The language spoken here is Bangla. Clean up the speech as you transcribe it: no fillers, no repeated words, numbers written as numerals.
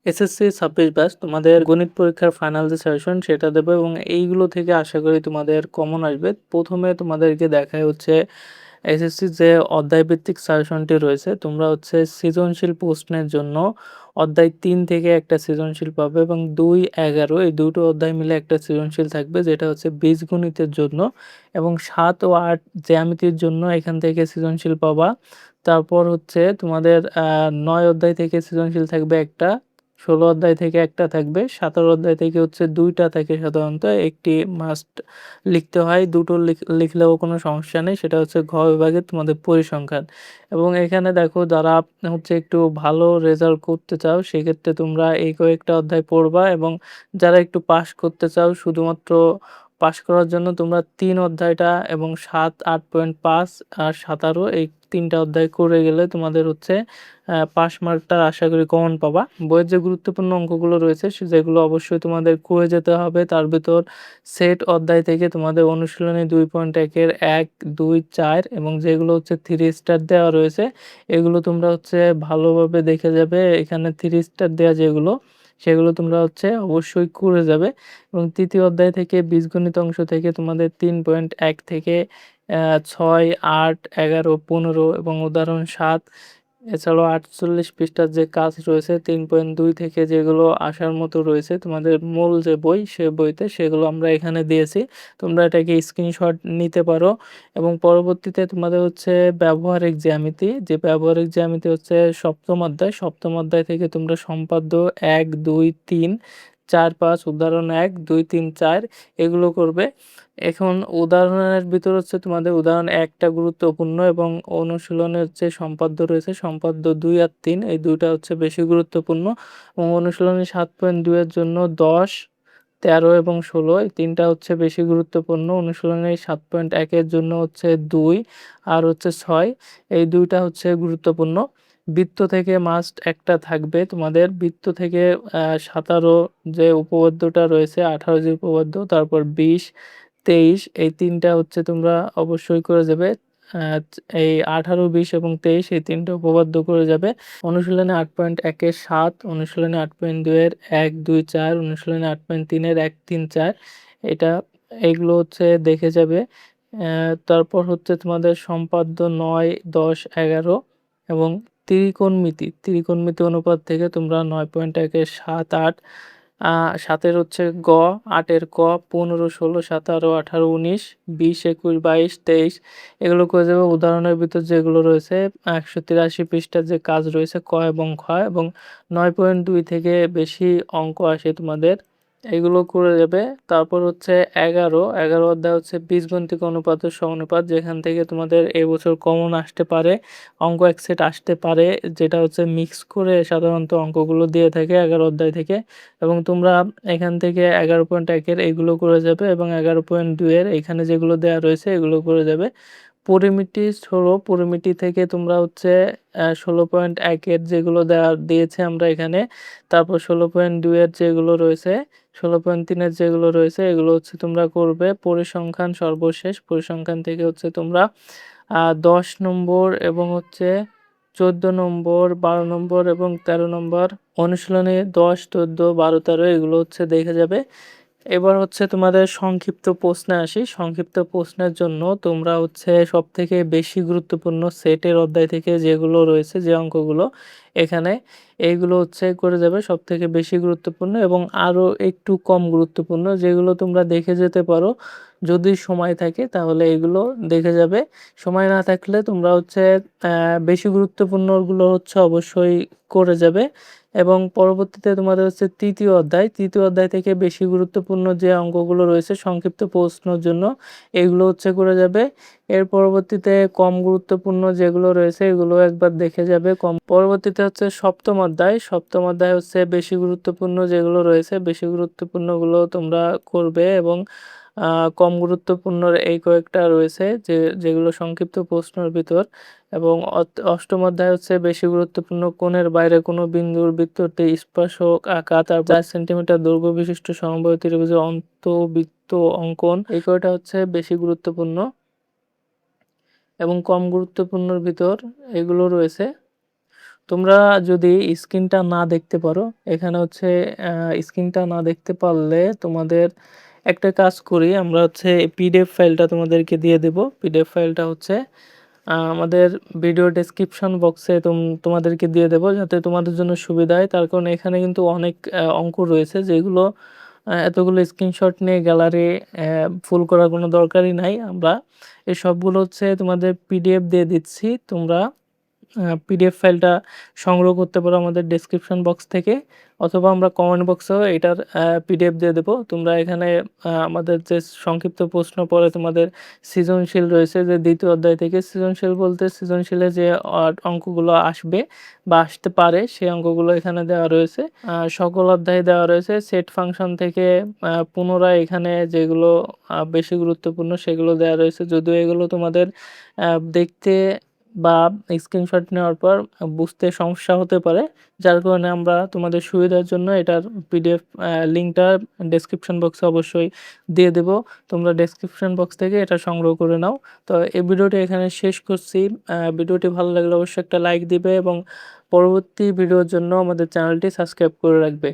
এসএসসি ২৬ ব্যাচ তোমাদের গণিত পরীক্ষার ফাইনাল যে সেশন সেটা দেবে এবং এইগুলো থেকে আশা করি তোমাদের কমন আসবে। ১ম এ তোমাদেরকে দেখায় হচ্ছে এসএসসির যে অধ্যায়ভিত্তিক সাজেশনটি রয়েছে, তোমরা হচ্ছে সৃজনশীল প্রশ্নের জন্য অধ্যায় ৩ থেকে একটা সৃজনশীল পাবে এবং ২, ১১ এই দুটো অধ্যায় মিলে একটা সৃজনশীল থাকবে যেটা হচ্ছে বীজগণিতের জন্য এবং ৭ ও ৮ জ্যামিতির জন্য এখান থেকে সৃজনশীল পাবা। তারপর হচ্ছে তোমাদের ৯ অধ্যায় থেকে সৃজনশীল থাকবে একটা, ১৬ অধ্যায় থেকে একটা থাকবে, ১৭ অধ্যায় থেকে হচ্ছে ২ টা থাকে সাধারণত। একটি মাস্ট লিখতে হয়, দুটো লিখলেও কোনো সমস্যা নেই। সেটা হচ্ছে ঘ বিভাগের তোমাদের পরিসংখ্যান এবং এখানে দেখো যারা হচ্ছে একটু ভালো রেজাল্ট করতে চাও সেক্ষেত্রে তোমরা এই কয়েকটা অধ্যায় পড়বা এবং যারা একটু পাস করতে চাও শুধুমাত্র পাস করার জন্য তোমরা ৩ অধ্যায়টা এবং ৭, ৮.৫ আর ১৭ এই ৩ টা অধ্যায় করে গেলে তোমাদের হচ্ছে পাস মার্কটা আশা করি কমন পাবা। বইয়ের যে গুরুত্বপূর্ণ অঙ্কগুলো রয়েছে যেগুলো অবশ্যই তোমাদের করে যেতে হবে তার ভেতর সেট অধ্যায় থেকে তোমাদের অনুশীলনী ২.১ এর ১, ২, ৪ এবং যেগুলো হচ্ছে 3 স্টার দেওয়া রয়েছে এগুলো তোমরা হচ্ছে ভালোভাবে দেখে যাবে। এখানে 3 স্টার দেওয়া যেগুলো সেগুলো তোমরা হচ্ছে অবশ্যই করে যাবে এবং ৩য় অধ্যায় থেকে বীজগণিত অংশ থেকে তোমাদের ৩.১ থেকে ৬, ৮, ১১, ১৫ এবং উদাহরণ ৭ এছাড়াও ৪৮ পৃষ্ঠার যে কাজ রয়েছে ৩.২ থেকে যেগুলো আসার মতো রয়েছে তোমাদের মূল যে বই সে বইতে সেগুলো আমরা এখানে দিয়েছি। তোমরা এটাকে স্ক্রিনশট নিতে পারো এবং পরবর্তীতে তোমাদের হচ্ছে ব্যবহারিক জ্যামিতি, যে ব্যবহারিক জ্যামিতি হচ্ছে ৭ম অধ্যায়। ৭ম অধ্যায় থেকে তোমরা সম্পাদ্য ১, ২, ৩, ৪, ৫ উদাহরণ ১, ২, ৩, ৪ এগুলো করবে। এখন উদাহরণের ভিতর হচ্ছে তোমাদের উদাহরণ ১ টা গুরুত্বপূর্ণ এবং অনুশীলনের যে সম্পাদ্য রয়েছে সম্পাদ্য ২ আর ৩ এই ২ টা হচ্ছে বেশি গুরুত্বপূর্ণ এবং অনুশীলনী ৭.২ এর জন্য ১০, ১৩ এবং ১৬ এই ৩ টা হচ্ছে বেশি গুরুত্বপূর্ণ। অনুশীলনী ৭.১ এর জন্য হচ্ছে ২ আর হচ্ছে ৬ এই ২ টা হচ্ছে গুরুত্বপূর্ণ। বৃত্ত থেকে মাস্ট একটা থাকবে তোমাদের। বৃত্ত থেকে ১৭ যে উপপাদ্যটা রয়েছে, ১৮ যে উপপাদ্য, তারপর ২০, ২৩ এই ৩ টা হচ্ছে তোমরা অবশ্যই করে যাবে। আ এই ১৮, ২০ এবং ২৩ এই ৩ টা উপপাদ্য করে যাবে। অনুশীলনী ৮.১ এর ৭, অনুশীলনী ৮.২ এর ১, ২, ৪, অনুশীলনী ৮.৩ এর ১, ৩, ৪ এটা এগুলো হচ্ছে দেখে যাবে। তারপর হচ্ছে তোমাদের সম্পাদ্য ৯, ১০, ১১ এবং ত্রিকোণমিতি, ত্রিকোণমিতি অনুপাত থেকে তোমরা ৯.১ এর ৭, ৮ আ ৭ এর হচ্ছে গ, ৮ এর ক, ১৫, ১৬, ১৭, ১৮, ১৯, ২০, ২১, ২২, ২৩ এগুলো করে যাবে। উদাহরণের ভিতর যেগুলো রয়েছে ১৮৩ পৃষ্ঠার যে কাজ রয়েছে ক এবং খ এবং ৯.২ থেকে বেশি অঙ্ক আসে তোমাদের, এগুলো করে যাবে। তারপর হচ্ছে ১১ অধ্যায় হচ্ছে বীজগণিতিক অনুপাত ও সমানুপাত যেখান থেকে তোমাদের এবছর কমন আসতে পারে, অঙ্ক এক সেট আসতে পারে যেটা হচ্ছে মিক্স করে সাধারণত অঙ্কগুলো দিয়ে থাকে ১১ অধ্যায় থেকে এবং তোমরা এখান থেকে ১১.১ এর এইগুলো করে যাবে এবং ১১.২ এর এখানে যেগুলো দেয়া রয়েছে এগুলো করে যাবে। পরিমিতি ১৬, পরিমিতি থেকে তোমরা হচ্ছে ১৬.১ এর যেগুলো দিয়েছে আমরা এখানে, তারপর ১৬.২ এর যেগুলো রয়েছে, ১৬.৩ এর যেগুলো রয়েছে এগুলো হচ্ছে তোমরা করবে। পরিসংখ্যান সর্বশেষ, পরিসংখ্যান থেকে হচ্ছে তোমরা ১০ নম্বর এবং হচ্ছে ১৪ নম্বর, ১২ নম্বর এবং ১৩ নম্বর অনুশীলনী ১০, ১৪, ১২, ১৩ এগুলো হচ্ছে দেখে যাবে। এবার হচ্ছে তোমাদের সংক্ষিপ্ত প্রশ্নে আসি। সংক্ষিপ্ত প্রশ্নের জন্য তোমরা হচ্ছে সবথেকে বেশি গুরুত্বপূর্ণ সেটের অধ্যায় থেকে যেগুলো রয়েছে যে অঙ্কগুলো এখানে এইগুলো হচ্ছে করে যাবে সবথেকে বেশি গুরুত্বপূর্ণ এবং আরও একটু কম গুরুত্বপূর্ণ যেগুলো তোমরা দেখে যেতে পারো। যদি সময় থাকে তাহলে এগুলো দেখে যাবে। সময় না থাকলে তোমরা হচ্ছে বেশি গুরুত্বপূর্ণগুলো হচ্ছে অবশ্যই করে যাবে এবং পরবর্তীতে তোমাদের হচ্ছে ৩য় অধ্যায়। ৩য় অধ্যায় থেকে বেশি গুরুত্বপূর্ণ যে অঙ্কগুলো রয়েছে সংক্ষিপ্ত প্রশ্নের জন্য এগুলো হচ্ছে করে যাবে। এর পরবর্তীতে কম গুরুত্বপূর্ণ যেগুলো রয়েছে এগুলো একবার দেখে যাবে। পরবর্তীতে হচ্ছে ৭ম অধ্যায়। ৭ম অধ্যায় হচ্ছে বেশি গুরুত্বপূর্ণ যেগুলো রয়েছে বেশি গুরুত্বপূর্ণগুলো তোমরা করবে এবং কম গুরুত্বপূর্ণ এই কয়েকটা রয়েছে যেগুলো সংক্ষিপ্ত প্রশ্নের ভিতর এবং ৮ম অধ্যায় হচ্ছে বেশি গুরুত্বপূর্ণ কোণের বাইরে কোনো বিন্দুর বৃত্তটি স্পর্শক আঁকা, তারপর ৪ সেন্টিমিটার দৈর্ঘ্য বিশিষ্ট সমবাহু ত্রিভুজের অন্তঃবৃত্ত অঙ্কন এই কয়টা হচ্ছে বেশি গুরুত্বপূর্ণ এবং কম গুরুত্বপূর্ণর ভিতর এগুলো রয়েছে। তোমরা যদি স্ক্রিনটা না দেখতে পারো, এখানে হচ্ছে স্ক্রিনটা না দেখতে পারলে তোমাদের একটা কাজ করি, আমরা হচ্ছে পিডিএফ ফাইলটা তোমাদেরকে দিয়ে দেব। পিডিএফ ফাইলটা হচ্ছে আমাদের ভিডিও ডেসক্রিপশন বক্সে তোমাদেরকে দিয়ে দেব, যাতে তোমাদের জন্য সুবিধা হয়। তার কারণ এখানে কিন্তু অনেক অঙ্ক রয়েছে, যেগুলো এতগুলো স্ক্রিনশট নিয়ে গ্যালারি ফুল করার কোনো দরকারই নাই। আমরা এই সবগুলো হচ্ছে তোমাদের পিডিএফ দিয়ে দিচ্ছি। তোমরা পিডিএফ ফাইলটা সংগ্রহ করতে পারো আমাদের ডেসক্রিপশন বক্স থেকে, অথবা আমরা কমেন্ট বক্সেও এটার পিডিএফ দিয়ে দেবো। তোমরা এখানে আমাদের যে সংক্ষিপ্ত প্রশ্ন পড়ে তোমাদের সৃজনশীল রয়েছে, যে ২য় অধ্যায় থেকে সৃজনশীল বলতে সৃজনশীলে যে অঙ্কগুলো আসবে বা আসতে পারে সেই অঙ্কগুলো এখানে দেওয়া রয়েছে। সকল অধ্যায়ে দেওয়া রয়েছে। সেট ফাংশন থেকে পুনরায় এখানে যেগুলো বেশি গুরুত্বপূর্ণ সেগুলো দেওয়া রয়েছে। যদিও এগুলো তোমাদের দেখতে বা স্ক্রিনশট নেওয়ার পর বুঝতে সমস্যা হতে পারে। যার কারণে আমরা তোমাদের সুবিধার জন্য এটার পিডিএফ লিঙ্কটা ডেসক্রিপশন বক্সে অবশ্যই দিয়ে দেব। তোমরা ডেসক্রিপশন বক্স থেকে এটা সংগ্রহ করে নাও। তো এই ভিডিওটি এখানে শেষ করছি। ভিডিওটি ভালো লাগলে অবশ্যই একটা লাইক দিবে এবং পরবর্তী ভিডিওর জন্য আমাদের চ্যানেলটি সাবস্ক্রাইব করে রাখবে।